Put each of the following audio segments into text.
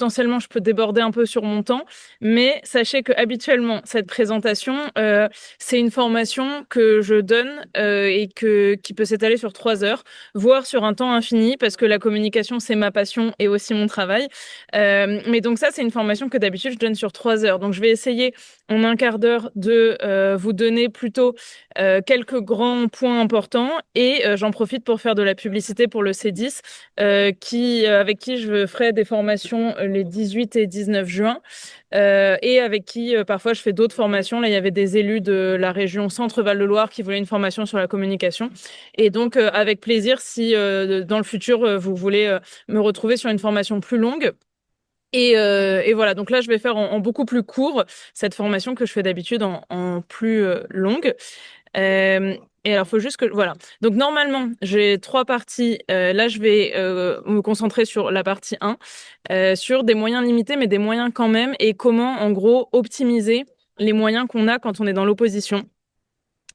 potentiellement je peux déborder un peu sur mon temps, mais sachez que habituellement cette présentation, c'est une formation que je donne et qui peut s'étaler sur 3 heures, voire sur un temps infini, parce que la communication c'est ma passion et aussi mon travail. Mais donc ça c'est une formation que d'habitude je donne sur 3 heures. Donc je vais essayer en un quart d'heure de vous donner plutôt quelques grands points importants et j'en profite pour faire de la publicité pour le C10 avec qui je ferai des formations les 18 et 19 juin et avec qui parfois je fais d'autres formations. Là, il y avait des élus de la région Centre-Val de Loire qui voulaient une formation sur la communication. Et donc, avec plaisir, si dans le futur, vous voulez me retrouver sur une formation plus longue. Et voilà, donc là, je vais faire en beaucoup plus court cette formation que je fais d'habitude en plus longue. Euh, et alors, faut juste que voilà. Donc normalement, j'ai 3 parties. Là, je vais me concentrer sur la partie 1, sur des moyens limités, mais des moyens quand même, et comment, en gros, optimiser les moyens qu'on a quand on est dans l'opposition.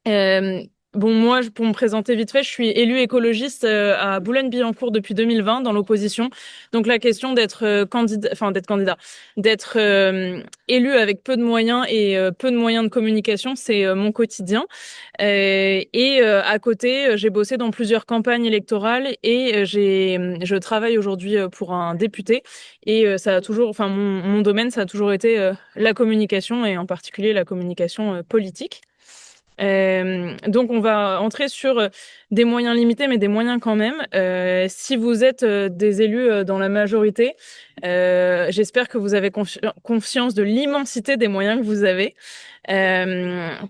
Euh, bon, moi, pour me présenter vite fait, je suis élue écologiste à Boulogne-Billancourt depuis 2020 dans l'opposition. Donc la question d'être candidat, d'être élu avec peu de moyens et peu de moyens de communication, c'est mon quotidien. À côté, j'ai bossé dans plusieurs campagnes électorales et je travaille aujourd'hui pour un député. Et ça a toujours, enfin, mon domaine, ça a toujours été la communication et en particulier la communication politique. Donc on va entrer sur des moyens limités, mais des moyens quand même. Si vous êtes des élus dans la majorité, j'espère que vous avez conscience de l'immensité des moyens que vous avez.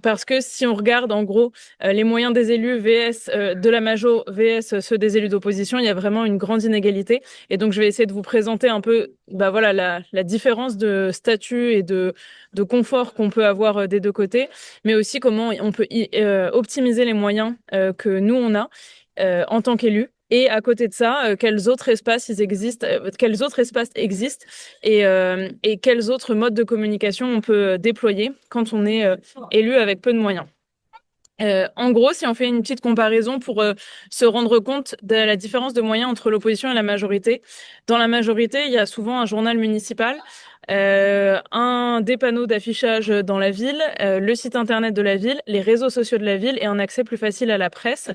Parce que si on regarde en gros les moyens des élus VS de la Majo VS ceux des élus d'opposition, il y a vraiment une grande inégalité. Et donc je vais essayer de vous présenter un peu bah voilà la différence de statut et de confort qu'on peut avoir des deux côtés, mais aussi comment on peut optimiser les moyens que nous on a en tant qu'élus. Et à côté de ça, quels autres espaces ils existent, quels autres espaces existent et quels autres modes de communication on peut déployer quand on est élu avec peu de moyens. En gros, si on fait une petite comparaison pour se rendre compte de la différence de moyens entre l'opposition et la majorité, dans la majorité, il y a souvent un journal municipal, des panneaux d'affichage dans la ville, le site internet de la ville, les réseaux sociaux de la ville et un accès plus facile à la presse.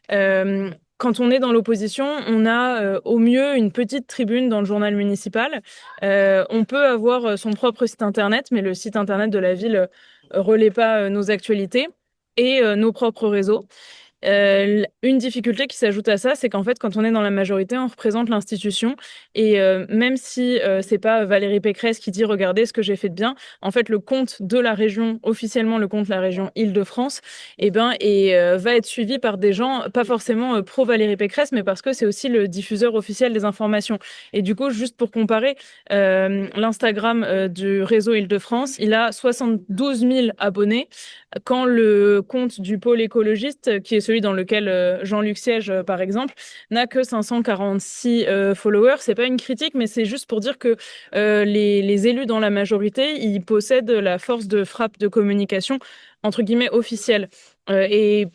Quand on est dans l'opposition, on a au mieux une petite tribune dans le journal municipal. On peut avoir son propre site internet, mais le site internet de la ville relaie pas nos actualités et nos propres réseaux. Une difficulté qui s'ajoute à ça, c'est qu'en fait, quand on est dans la majorité, on représente l'institution. Et même si c'est pas Valérie Pécresse qui dit regardez ce que j'ai fait de bien, en fait, le compte de la région, officiellement le compte de la région Île-de-France, va être suivi par des gens, pas forcément pro Valérie Pécresse, mais parce que c'est aussi le diffuseur officiel des informations. Et du coup, juste pour comparer, l'Instagram du réseau Île-de-France, il a 72 000 abonnés quand le compte du pôle écologiste, qui est celui dans lequel Jean-Luc siège, par exemple, n'a que 546 followers. C'est pas une critique, mais c'est juste pour dire que les élus dans la majorité, ils possèdent la force de frappe de communication, entre guillemets, officielle. Et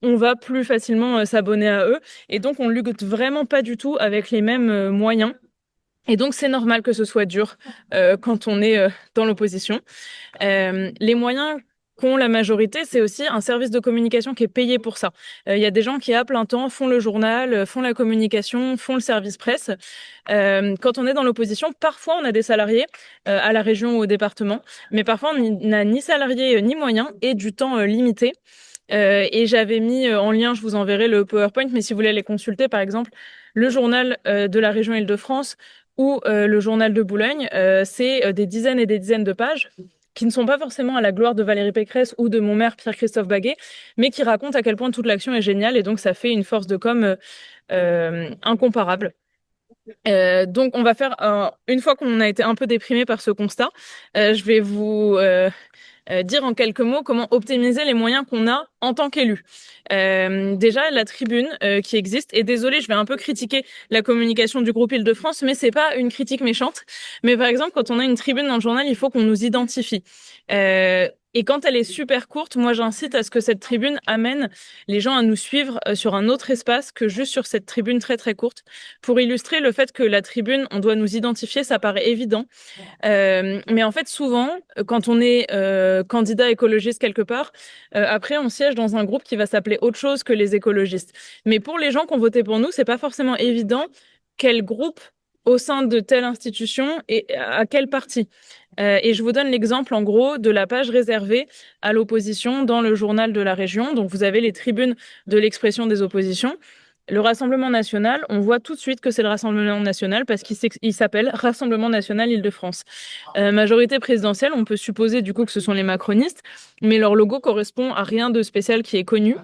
on va plus facilement s'abonner à eux. Et donc, on lutte vraiment pas du tout avec les mêmes moyens. Et donc, c'est normal que ce soit dur quand on est dans l'opposition. Les moyens qu'ont la majorité, c'est aussi un service de communication qui est payé pour ça. Il y a des gens qui, à plein temps, font le journal, font la communication, font le service presse. Quand on est dans l'opposition, parfois, on a des salariés à la région ou au département, mais parfois, on n'a ni salariés ni moyens et du temps limité. Et j'avais mis en lien, je vous enverrai le PowerPoint, mais si vous voulez aller consulter, par exemple, le journal de la région Île-de-France ou le journal de Boulogne, c'est des dizaines et des dizaines de pages qui ne sont pas forcément à la gloire de Valérie Pécresse ou de mon maire Pierre-Christophe Baguet, mais qui racontent à quel point toute l'action est géniale et donc ça fait une force de com incomparable. Donc on va faire, une fois qu'on a été un peu déprimé par ce constat, je vais vous dire en quelques mots comment optimiser les moyens qu'on a en tant qu'élu. Déjà, la tribune qui existe, et désolé, je vais un peu critiquer la communication du groupe Île-de-France, mais c'est pas une critique méchante. Mais par exemple, quand on a une tribune dans le journal, il faut qu'on nous identifie. Et quand elle est super courte, moi j'incite à ce que cette tribune amène les gens à nous suivre sur un autre espace que juste sur cette tribune très très courte. Pour illustrer le fait que la tribune, on doit nous identifier, ça paraît évident. Mais en fait, souvent, quand on est candidat écologiste quelque part, après on siège dans un groupe qui va s'appeler autre chose que les écologistes. Mais pour les gens qui ont voté pour nous, c'est pas forcément évident quel groupe au sein de telle institution et à quel parti. Et je vous donne l'exemple, en gros, de la page réservée à l'opposition dans le journal de la région. Donc, vous avez les tribunes de l'expression des oppositions. Le Rassemblement national, on voit tout de suite que c'est le Rassemblement national parce qu'il s'appelle Rassemblement national Île-de-France. Majorité présidentielle, on peut supposer du coup que ce sont les macronistes, mais leur logo correspond à rien de spécial qui est connu.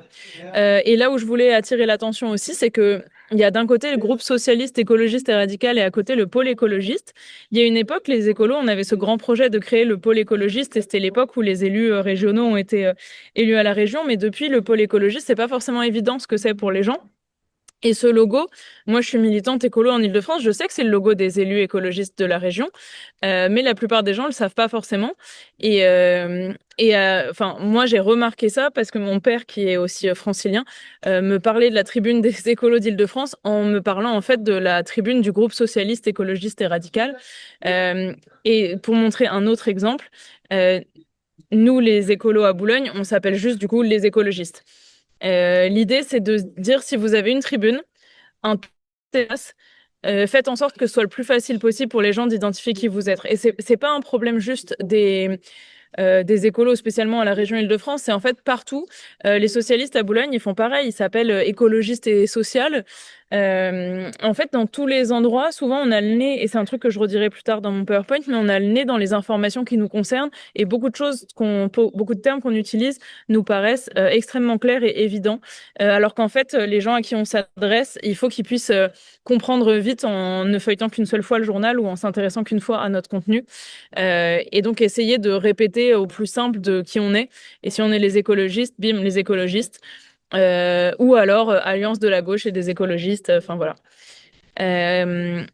Et là où je voulais attirer l'attention aussi, c'est que il y a d'un côté le groupe socialiste, écologiste et radical et à côté le pôle écologiste. Il y a une époque, les écolos, on avait ce grand projet de créer le pôle écologiste et c'était l'époque où les élus régionaux ont été élus à la région. Mais depuis, le pôle écologiste, c'est pas forcément évident ce que c'est pour les gens. Et ce logo, moi je suis militante écolo en Île-de-France, je sais que c'est le logo des élus écologistes de la région, mais la plupart des gens le savent pas forcément. Enfin, moi j'ai remarqué ça parce que mon père, qui est aussi francilien, me parlait de la tribune des écolos d'Île-de-France en me parlant en fait de la tribune du groupe socialiste, écologiste et radical. Et pour montrer un autre exemple, euh, nous les écolos à Boulogne, on s'appelle juste du coup les écologistes. L'idée, c'est de dire si vous avez une tribune, un terrasse, faites en sorte que ce soit le plus facile possible pour les gens d'identifier qui vous êtes. Et c'est pas un problème juste des écolos, spécialement à la région Île-de-France, c'est en fait partout. Les socialistes à Boulogne, ils font pareil, ils s'appellent écologistes et social. En fait, dans tous les endroits, souvent on a le nez, et c'est un truc que je redirai plus tard dans mon PowerPoint, mais on a le nez dans les informations qui nous concernent, et beaucoup de choses, beaucoup de termes qu'on utilise nous paraissent extrêmement clairs et évidents, alors qu'en fait, les gens à qui on s'adresse, il faut qu'ils puissent comprendre vite en ne feuilletant qu'une seule fois le journal ou en s'intéressant qu'une fois à notre contenu. Et donc essayer de répéter au plus simple de qui on est. Et si on est les écologistes, bim, les écologistes. Ou alors Alliance de la gauche et des écologistes. Enfin voilà. Euh,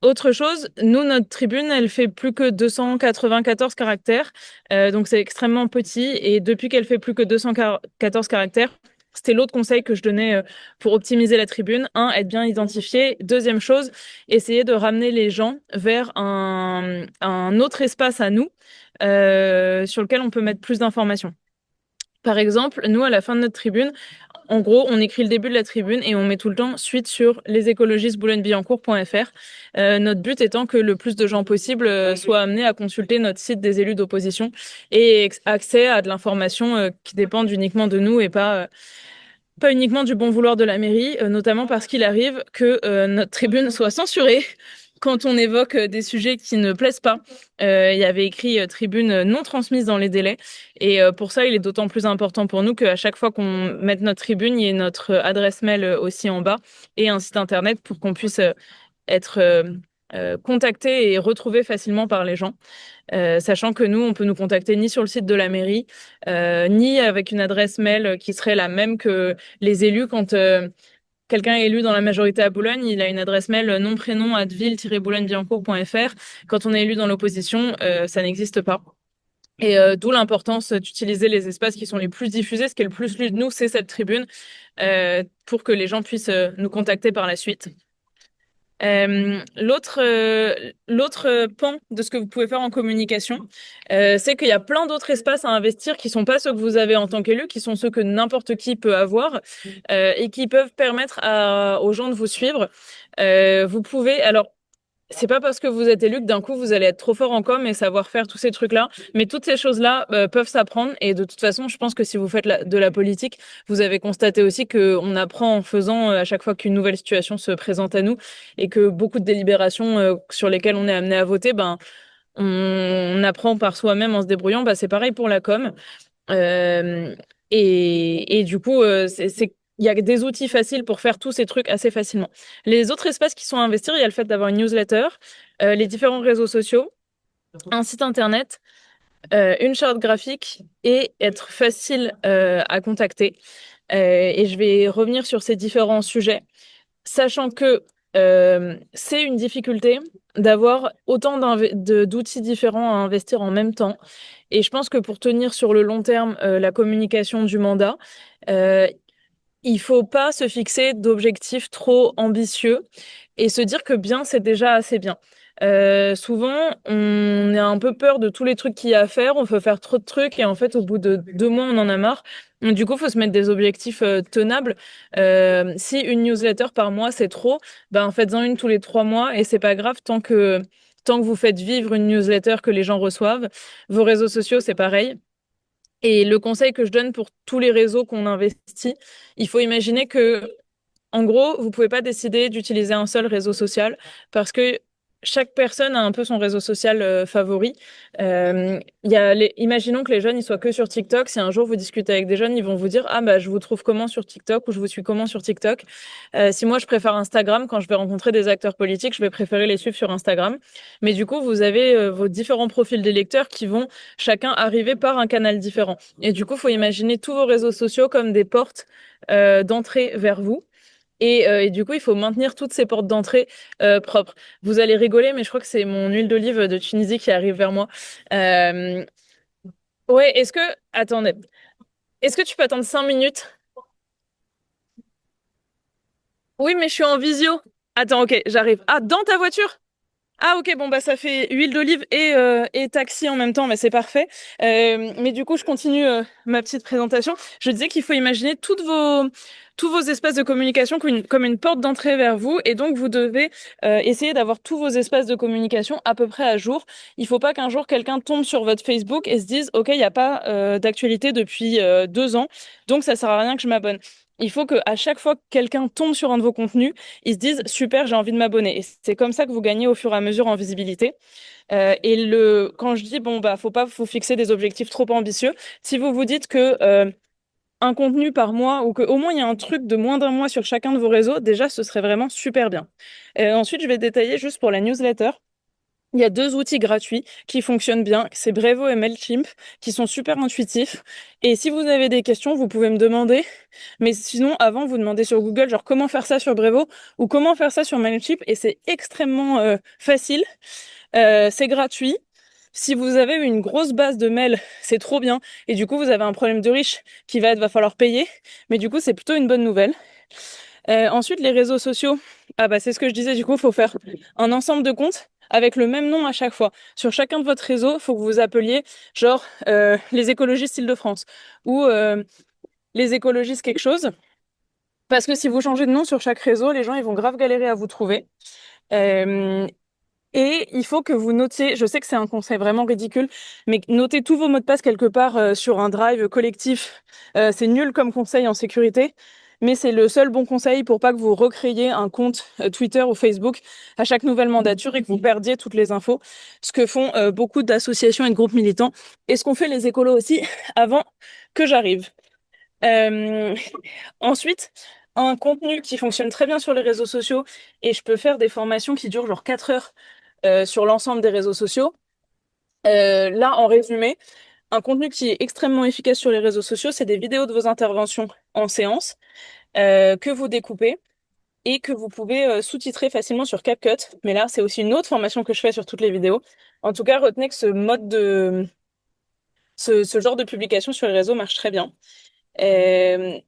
Autre chose, nous, notre tribune, elle fait plus que 294 caractères. Donc c'est extrêmement petit. Et depuis qu'elle fait plus que 214 caractères, c'était l'autre conseil que je donnais pour optimiser la tribune. Un, être bien identifié. Deuxième chose, essayer de ramener les gens vers un autre espace à nous sur lequel on peut mettre plus d'informations. Par exemple, nous, à la fin de notre tribune, en gros, on écrit le début de la tribune et on met tout le temps suite sur lesécologistes-boulogne-billancourt.fr. Notre but étant que le plus de gens possible soient amenés à consulter notre site des élus d'opposition et accès à de l'information qui dépend uniquement de nous et pas uniquement du bon vouloir de la mairie, notamment parce qu'il arrive que notre tribune soit censurée quand on évoque des sujets qui ne plaisent pas. Il y avait écrit tribune non transmise dans les délais. Et pour ça, il est d'autant plus important pour nous qu'à chaque fois qu'on mette notre tribune, il y ait notre adresse mail aussi en bas et un site internet pour qu'on puisse être contacté et retrouvé facilement par les gens. Sachant que nous, on peut nous contacter ni sur le site de la mairie, ni avec une adresse mail qui serait la même que les élus quand quelqu'un est élu dans la majorité à Boulogne, il a une adresse mail nom-prénom @ville-boulogne-billancourt.fr. Quand on est élu dans l'opposition, ça n'existe pas. Et d'où l'importance d'utiliser les espaces qui sont les plus diffusés. Ce qui est le plus lu de nous, c'est cette tribune, pour que les gens puissent nous contacter par la suite. L'autre pan de ce que vous pouvez faire en communication, c'est qu'il y a plein d'autres espaces à investir qui sont pas ceux que vous avez en tant qu'élu, qui sont ceux que n'importe qui peut avoir et qui peuvent permettre aux gens de vous suivre. Vous pouvez, alors c'est pas parce que vous êtes élu que d'un coup vous allez être trop fort en com et savoir faire tous ces trucs-là, mais toutes ces choses-là peuvent s'apprendre et de toute façon, je pense que si vous faites de la politique, vous avez constaté aussi que on apprend en faisant à chaque fois qu'une nouvelle situation se présente à nous et que beaucoup de délibérations sur lesquelles on est amené à voter, ben on apprend par soi-même en se débrouillant. Bah c'est pareil pour la com. Euh, et du coup, il y a des outils faciles pour faire tous ces trucs assez facilement. Les autres espaces qui sont à investir, il y a le fait d'avoir une newsletter, les différents réseaux sociaux, un site internet, une charte graphique et être facile à contacter. Et je vais revenir sur ces différents sujets, sachant que C'est une difficulté d'avoir autant d'outils différents à investir en même temps. Et je pense que pour tenir sur le long terme la communication du mandat, euh, il faut pas se fixer d'objectifs trop ambitieux et se dire que bien, c'est déjà assez bien. Souvent, on a un peu peur de tous les trucs qu'il y a à faire, on veut faire trop de trucs et en fait, au bout de 2 mois, on en a marre. Donc, du coup, il faut se mettre des objectifs tenables. Si une newsletter par mois, c'est trop, ben faites-en une tous les 3 mois et c'est pas grave tant que vous faites vivre une newsletter que les gens reçoivent. Vos réseaux sociaux, c'est pareil. Et le conseil que je donne pour tous les réseaux qu'on investit, il faut imaginer que en gros, vous pouvez pas décider d'utiliser un seul réseau social parce que chaque personne a un peu son réseau social favori. Imaginons que les jeunes ils soient que sur TikTok. Si un jour vous discutez avec des jeunes, ils vont vous dire ah bah je vous trouve comment sur TikTok ou je vous suis comment sur TikTok. Si moi je préfère Instagram, quand je vais rencontrer des acteurs politiques, je vais préférer les suivre sur Instagram. Mais du coup, vous avez vos différents profils des lecteurs qui vont chacun arriver par un canal différent. Et du coup, il faut imaginer tous vos réseaux sociaux comme des portes d'entrée vers vous. Et du coup, il faut maintenir toutes ces portes d'entrée propres. Vous allez rigoler, mais je crois que c'est mon huile d'olive de Tunisie qui arrive vers moi. Euh, ouais, attendez, est-ce que tu peux attendre 5 minutes? Oui, mais je suis en visio. Attends, ok, j'arrive. Ah, dans ta voiture? Ah ok, bon bah ça fait huile d'olive et taxi en même temps, mais c'est parfait. Mais du coup, je continue ma petite présentation. Je disais qu'il faut imaginer tous vos espaces de communication comme une porte d'entrée vers vous, et donc vous devez essayer d'avoir tous vos espaces de communication à peu près à jour. Il faut pas qu'un jour quelqu'un tombe sur votre Facebook et se dise ok, il n'y a pas d'actualité depuis 2 ans, donc ça sert à rien que je m'abonne. Il faut que à chaque fois que quelqu'un tombe sur un de vos contenus, ils se disent super, j'ai envie de m'abonner. Et c'est comme ça que vous gagnez au fur et à mesure en visibilité. Quand je dis bon bah faut pas vous fixer des objectifs trop ambitieux, si vous vous dites que un contenu par mois ou que au moins il y a un truc de moins d'1 mois sur chacun de vos réseaux, déjà ce serait vraiment super bien. Ensuite, je vais détailler juste pour la newsletter. Il y a 2 outils gratuits qui fonctionnent bien, c'est Brevo et Mailchimp, qui sont super intuitifs. Et si vous avez des questions, vous pouvez me demander. Mais sinon, avant, vous demandez sur Google, genre comment faire ça sur Brevo ou comment faire ça sur Mailchimp. Et c'est extrêmement facile. C'est gratuit. Si vous avez une grosse base de mails, c'est trop bien. Et du coup, vous avez un problème de riche va falloir payer. Mais du coup, c'est plutôt une bonne nouvelle. Ensuite, les réseaux sociaux. Ah bah c'est ce que je disais, du coup, il faut faire un ensemble de comptes avec le même nom à chaque fois. Sur chacun de votre réseau, il faut que vous vous appeliez genre les écologistes Île-de-France ou les écologistes quelque chose. Parce que si vous changez de nom sur chaque réseau, les gens ils vont grave galérer à vous trouver. Euh, et il faut que vous notiez, je sais que c'est un conseil vraiment ridicule, mais notez tous vos mots de passe quelque part sur un drive collectif. C'est nul comme conseil en sécurité, mais c'est le seul bon conseil pour pas que vous recréiez un compte Twitter ou Facebook à chaque nouvelle mandature et que vous perdiez toutes les infos. Ce que font beaucoup d'associations et de groupes militants, et ce qu'ont fait les écolos aussi avant que j'arrive. Euh, Ensuite, un contenu qui fonctionne très bien sur les réseaux sociaux, et je peux faire des formations qui durent genre 4 heures sur l'ensemble des réseaux sociaux. Là, en résumé, un contenu qui est extrêmement efficace sur les réseaux sociaux, c'est des vidéos de vos interventions en séance que vous découpez et que vous pouvez sous-titrer facilement sur CapCut. Mais là, c'est aussi une autre formation que je fais sur toutes les vidéos. En tout cas, retenez que ce genre de publication sur les réseaux marche très bien. Euh,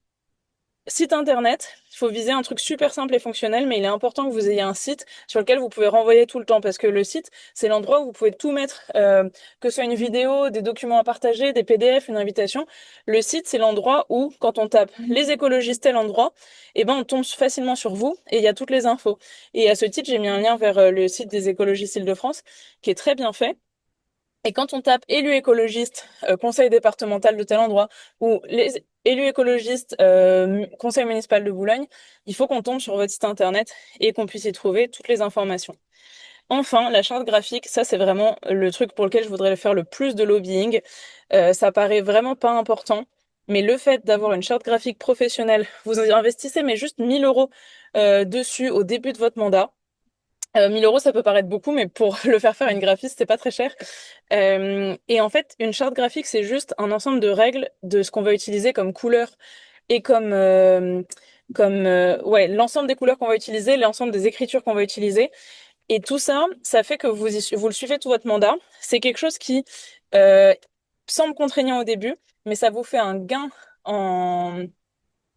Site internet, il faut viser un truc super simple et fonctionnel, mais il est important que vous ayez un site sur lequel vous pouvez renvoyer tout le temps, parce que le site, c'est l'endroit où vous pouvez tout mettre, que ce soit une vidéo, des documents à partager, des PDF, une invitation. Le site, c'est l'endroit où, quand on tape les écologistes tel endroit, eh ben, on tombe facilement sur vous et il y a toutes les infos. Et à ce titre, j'ai mis un lien vers le site des écologistes Île-de-France, qui est très bien fait. Et quand on tape élu écologiste, conseil départemental de tel endroit, ou les élus écologistes, conseil municipal de Boulogne, il faut qu'on tombe sur votre site internet et qu'on puisse y trouver toutes les informations. Enfin, la charte graphique, ça c'est vraiment le truc pour lequel je voudrais faire le plus de lobbying. Ça paraît vraiment pas important, mais le fait d'avoir une charte graphique professionnelle, vous investissez mais juste 1 000 € dessus au début de votre mandat. 1 000 €, ça peut paraître beaucoup, mais pour le faire à une graphiste, c'est pas très cher. Et en fait, une charte graphique, c'est juste un ensemble de règles de ce qu'on va utiliser comme couleur et comme comme ouais, l'ensemble des couleurs qu'on va utiliser, l'ensemble des écritures qu'on va utiliser. Et tout ça, ça fait que vous le suivez tout votre mandat. C'est quelque chose qui euh, semble contraignant au début, mais ça vous fait un gain en,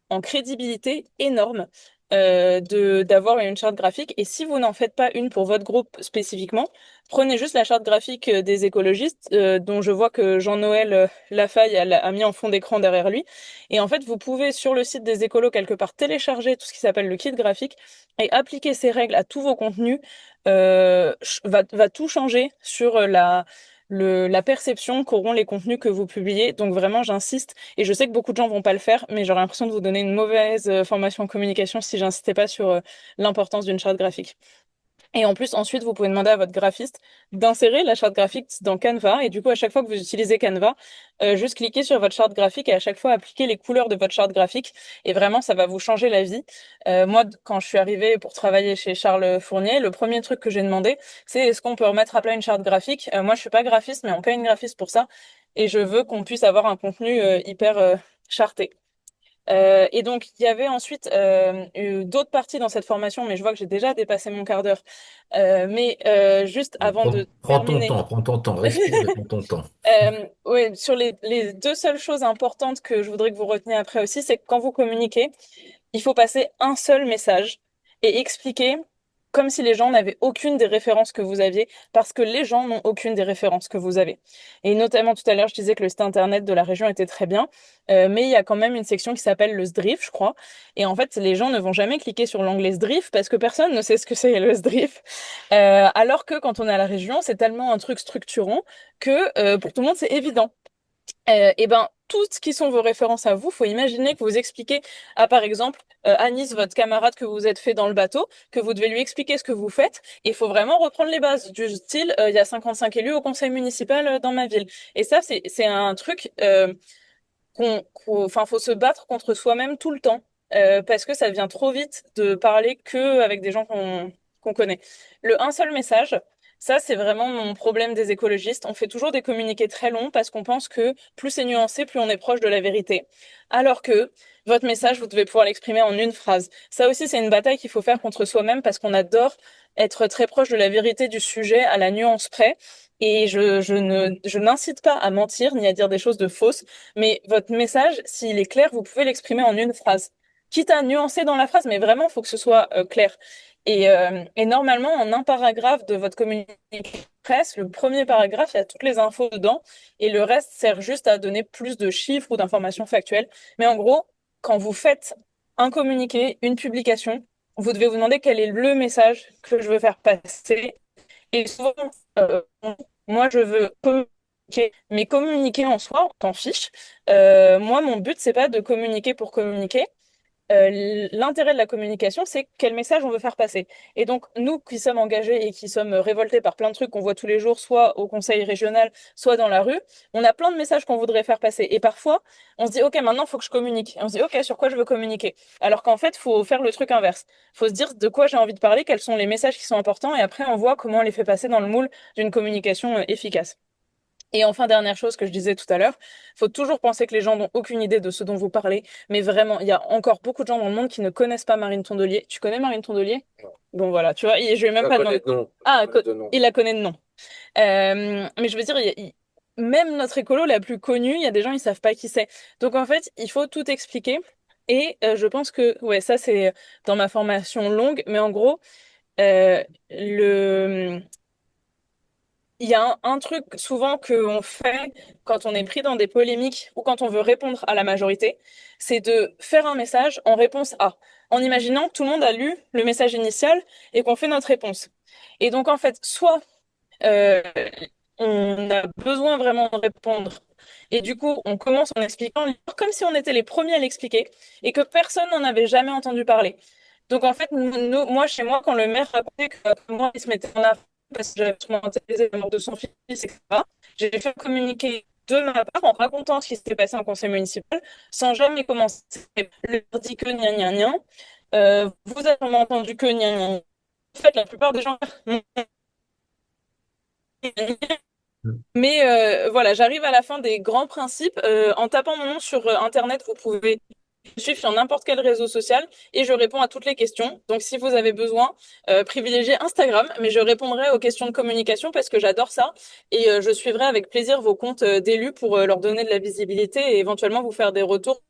en crédibilité énorme de d'avoir une charte graphique. Et si vous n'en faites pas une pour votre groupe spécifiquement, prenez juste la charte graphique des écologistes, dont je vois que Jean-Noël Lafaille a mis en fond d'écran derrière lui. Et en fait, vous pouvez sur le site des écolos quelque part télécharger tout ce qui s'appelle le kit graphique et appliquer ces règles à tous vos contenus. Va tout changer sur la perception qu'auront les contenus que vous publiez. Donc vraiment, j'insiste. Et je sais que beaucoup de gens vont pas le faire, mais j'aurais l'impression de vous donner une mauvaise formation en communication si j'insistais pas sur l'importance d'une charte graphique. Et en plus, ensuite, vous pouvez demander à votre graphiste d'insérer la charte graphique dans Canva. Et du coup, à chaque fois que vous utilisez Canva, juste cliquez sur votre charte graphique et à chaque fois appliquez les couleurs de votre charte graphique. Et vraiment, ça va vous changer la vie. Moi, quand je suis arrivée pour travailler chez Charles Fournier, le premier truc que j'ai demandé, c'est est-ce qu'on peut remettre à plat une charte graphique? Moi, je suis pas graphiste, mais on paye une graphiste pour ça. Et je veux qu'on puisse avoir un contenu hyper charté. Et donc, il y avait ensuite eu d'autres parties dans cette formation, mais je vois que j'ai déjà dépassé mon quart d'heure. Juste avant de terminer, Prends ton temps, respire et prends ton temps. ouais, sur les deux seules choses importantes que je voudrais que vous reteniez après aussi, c'est que quand vous communiquez, il faut passer un seul message et expliquer comme si les gens n'avaient aucune des références que vous aviez, parce que les gens n'ont aucune des références que vous avez. Et notamment tout à l'heure, je disais que le site internet de la région était très bien, mais il y a quand même une section qui s'appelle le SDRIF, je crois. Et en fait, les gens ne vont jamais cliquer sur l'onglet SDRIF parce que personne ne sait ce que c'est le SDRIF. Alors que quand on est à la région, c'est tellement un truc structurant que pour tout le monde, c'est évident. Et ben, tout ce qui sont vos références à vous, faut imaginer que vous expliquez à, par exemple, Anis, votre camarade que vous êtes fait dans le bateau, que vous devez lui expliquer ce que vous faites, et il faut vraiment reprendre les bases, du style, il y a 55 élus au conseil municipal dans ma ville. Et ça, c'est un truc enfin, faut se battre contre soi-même tout le temps, parce que ça devient trop vite de parler que avec des gens qu'on connaît. Le un seul message, ça c'est vraiment mon problème des écologistes. On fait toujours des communiqués très longs parce qu'on pense que plus c'est nuancé, plus on est proche de la vérité. Alors que votre message, vous devez pouvoir l'exprimer en une phrase. Ça aussi, c'est une bataille qu'il faut faire contre soi-même parce qu'on adore être très proche de la vérité du sujet à la nuance près. Et je n'incite pas à mentir ni à dire des choses de fausses, mais votre message, s'il est clair, vous pouvez l'exprimer en une phrase. Quitte à nuancer dans la phrase, mais vraiment, il faut que ce soit clair. Et normalement, en un paragraphe de votre communiqué presse, le premier paragraphe, il y a toutes les infos dedans, et le reste sert juste à donner plus de chiffres ou d'informations factuelles. Mais en gros, quand vous faites un communiqué, une publication, vous devez vous demander quel est le message que je veux faire passer. Et souvent, euh, moi, je veux communiquer, mais communiquer en soi, on t'en fiche. Moi, mon but, c'est pas de communiquer pour communiquer. L'intérêt de la communication, c'est quel message on veut faire passer. Et donc, nous qui sommes engagés et qui sommes révoltés par plein de trucs qu'on voit tous les jours, soit au conseil régional, soit dans la rue, on a plein de messages qu'on voudrait faire passer. Et parfois, on se dit, OK, maintenant, il faut que je communique. Et on se dit, OK, sur quoi je veux communiquer? Alors qu'en fait, il faut faire le truc inverse. Il faut se dire de quoi j'ai envie de parler, quels sont les messages qui sont importants, et après, on voit comment on les fait passer dans le moule d'une communication efficace. Et enfin, dernière chose que je disais tout à l'heure, faut toujours penser que les gens n'ont aucune idée de ce dont vous parlez, mais vraiment, il y a encore beaucoup de gens dans le monde qui ne connaissent pas Marine Tondelier. Tu connais Marine Tondelier? Non. Bon, voilà, tu vois, je lui ai Je même la pas connais demandé. de nom. Je la Ah, connais de nom. il la connaît de nom. Mais je veux dire, même notre écolo la plus connue, il y a des gens, ils savent pas qui c'est. Donc en fait, il faut tout expliquer. Et je pense que, ouais, ça c'est dans ma formation longue, mais en gros, euh, le il y a un truc souvent qu'on fait quand on est pris dans des polémiques ou quand on veut répondre à la majorité, c'est de faire un message en réponse à, en imaginant que tout le monde a lu le message initial et qu'on fait notre réponse. Et donc en fait, soit euh, on a besoin vraiment de répondre et du coup on commence en expliquant comme si on était les premiers à l'expliquer et que personne n'en avait jamais entendu parler. Donc en fait, moi chez moi, quand le maire racontait que moi il se mettait en avant parce que j'avais traumatisé la mort de son fils, etc., j'ai fait communiquer de ma part en racontant ce qui s'était passé en conseil municipal sans jamais commencer leur dit que gna gna gna. Vous avez sûrement entendu que gna gna gna. En fait, la plupart des gens mais voilà, j'arrive à la fin des grands principes. En tapant mon nom sur Internet, vous pouvez. Je suis sur n'importe quel réseau social et je réponds à toutes les questions. Donc, si vous avez besoin, privilégiez Instagram, mais je répondrai aux questions de communication parce que j'adore ça et je suivrai avec plaisir vos comptes d'élus pour leur donner de la visibilité et éventuellement vous faire des retours